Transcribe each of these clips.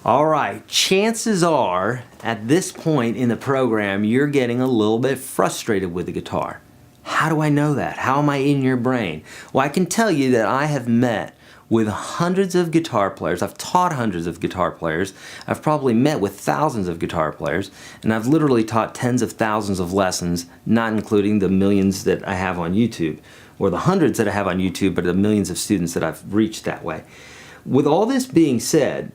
All right, chances are at this point in the program you're getting a little bit frustrated with the guitar. How do I know that? How am I in your brain? Well, I can tell you that I have met with hundreds of guitar players. I've taught hundreds of guitar players. I've probably met with thousands of guitar players, and I've literally taught tens of thousands of lessons, not including the millions that I have on YouTube, or the hundreds that I have on YouTube, but the millions of students that I've reached that way. With all this being said,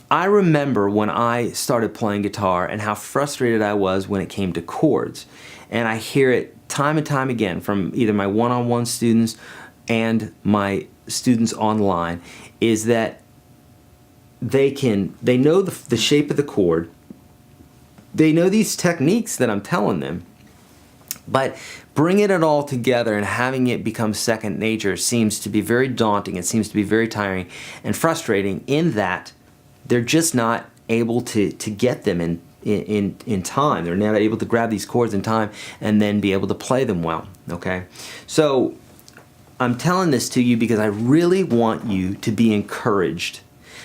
I remember when I started playing guitar and how frustrated I was when it came to chords. And I hear it time and time again from either my one-on-one students and my students online, is that they know the shape of the chord, they know these techniques that I'm telling them, but bringing it all together and having it become second nature seems to be very daunting. It seems to be very tiring and frustrating in that they're just not able to get them in time. They're not able to grab these chords in time and then be able to play them well, okay? So I'm telling this to you because I really want you to be encouraged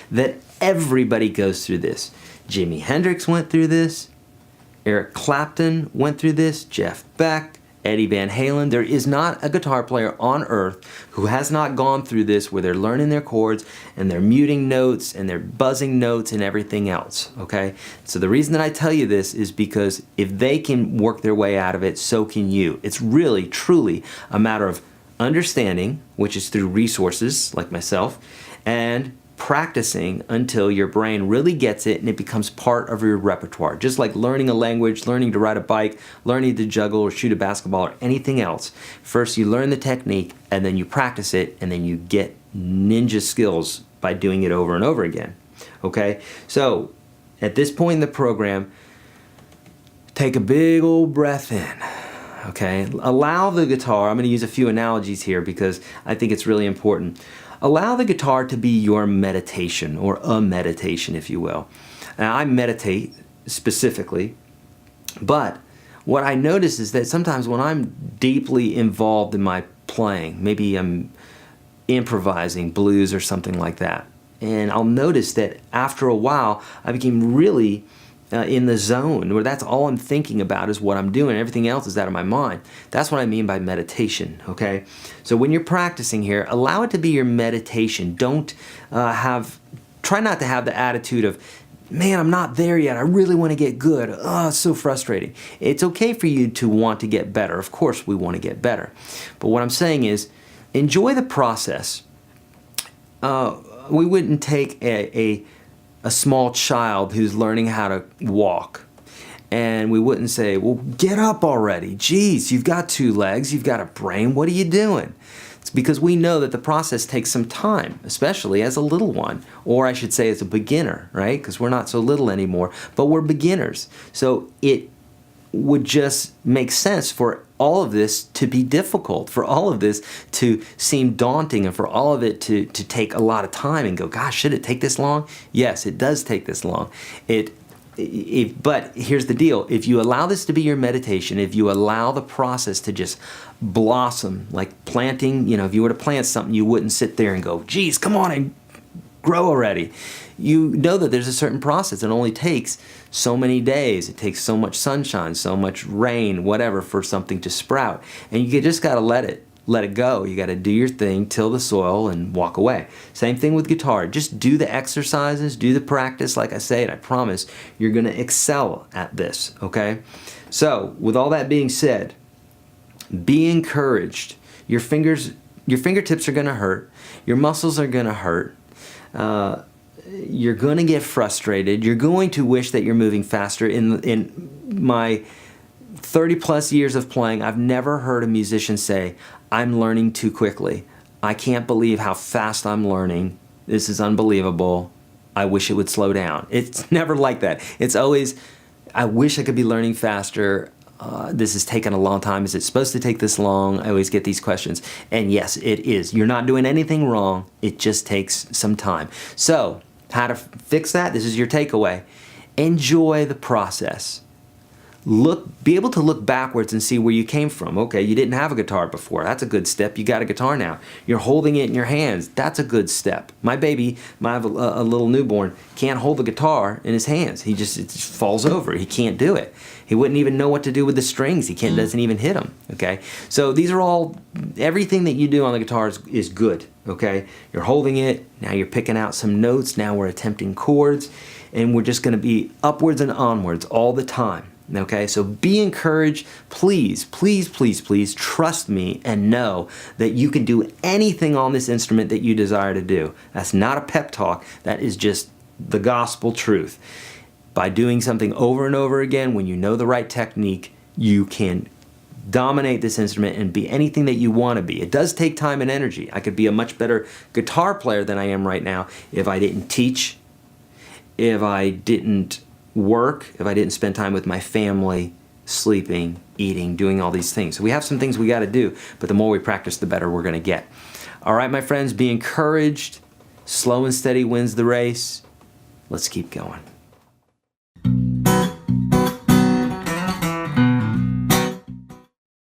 that everybody goes through this. Jimi Hendrix went through this, Eric Clapton went through this, Jeff Beck, Eddie Van Halen. There is not a guitar player on earth who has not gone through this, where they're learning their chords and they're muting notes and they're buzzing notes and everything else, okay? So the reason that I tell you this is because if they can work their way out of it, so can you. It's really, truly a matter of understanding, which is through resources like myself, and practicing until your brain really gets it and it becomes part of your repertoire. Just like learning a language, learning to ride a bike, learning to juggle or shoot a basketball or anything else. First you learn the technique and then you practice it and then you get ninja skills by doing it over and over again. Okay? So at this point in the program, take a big old breath in. Okay? Allow the guitar, I'm going to use a few analogies here because I think it's really important. Allow the guitar to be your meditation, or a meditation, if you will. Now, I meditate specifically, but what I notice is that sometimes when I'm deeply involved in my playing, maybe I'm improvising blues or something like that, and I'll notice that after a while I became really in the zone where that's all I'm thinking about is what I'm doing. Everything else is out of my mind. That's what I mean by meditation, okay? So when you're practicing here, allow it to be your meditation. Don't try not to have the attitude of, man, I'm not there yet. I really want to get good. Oh, it's so frustrating. It's okay for you to want to get better. Of course we want to get better. But what I'm saying is, enjoy the process. We wouldn't take a small child who's learning how to walk, and we wouldn't say, well, get up already. Geez, you've got two legs, you've got a brain, what are you doing? It's because we know that the process takes some time, especially as a little one, or I should say as a beginner, right? Because we're not so little anymore, but we're beginners. So it would just make sense for all of this to be difficult, for all of this to seem daunting, and for all of it to take a lot of time and go, gosh, should it take this long? Yes, it does take this long. But here's the deal. If you allow this to be your meditation, if you allow the process to just blossom, like planting, you know, if you were to plant something, you wouldn't sit there and go, geez, come on and grow already. You know that there's a certain process. It only takes so many days. It takes so much sunshine, so much rain, whatever, for something to sprout. And you just got to let it go. You got to do your thing, till the soil, and walk away. Same thing with guitar. Just do the exercises, do the practice, like I say, and I promise you're going to excel at this, okay? So, with all that being said, be encouraged. Your fingertips are going to hurt. Your muscles are going to hurt. You're going to get frustrated. You're going to wish that you're moving faster. In my 30 plus years of playing, I've never heard a musician say, I'm learning too quickly. I can't believe how fast I'm learning. This is unbelievable. I wish it would slow down. It's never like that. It's always, I wish I could be learning faster. This has taken a long time. Is it supposed to take this long? I always get these questions. And yes, it is. You're not doing anything wrong. It just takes some time. So, how to fix that? This is your takeaway. Enjoy the process. Be able to look backwards and see where you came from. Okay, you didn't have a guitar before. That's a good step. You got a guitar now. You're holding it in your hands. That's a good step. My baby, I have a little newborn, can't hold the guitar in his hands. It just falls over. He can't do it. He wouldn't even know what to do with the strings. Doesn't even hit them. Okay, so these are all, everything that you do on the guitar is good. Okay, you're holding it. Now you're picking out some notes. Now we're attempting chords, and we're just going to be upwards and onwards all the time. Okay, so be encouraged. Please, please, please, please trust me and know that you can do anything on this instrument that you desire to do. That's not a pep talk. That is just the gospel truth. By doing something over and over again, when you know the right technique, you can dominate this instrument and be anything that you want to be. It does take time and energy. I could be a much better guitar player than I am right now if I didn't teach, if I didn't work, if I didn't spend time with my family, sleeping, eating, doing all these things. So we have some things we got to do, but the more we practice, the better we're going to get. All right, my friends, be encouraged. Slow and steady wins the race. Let's keep going.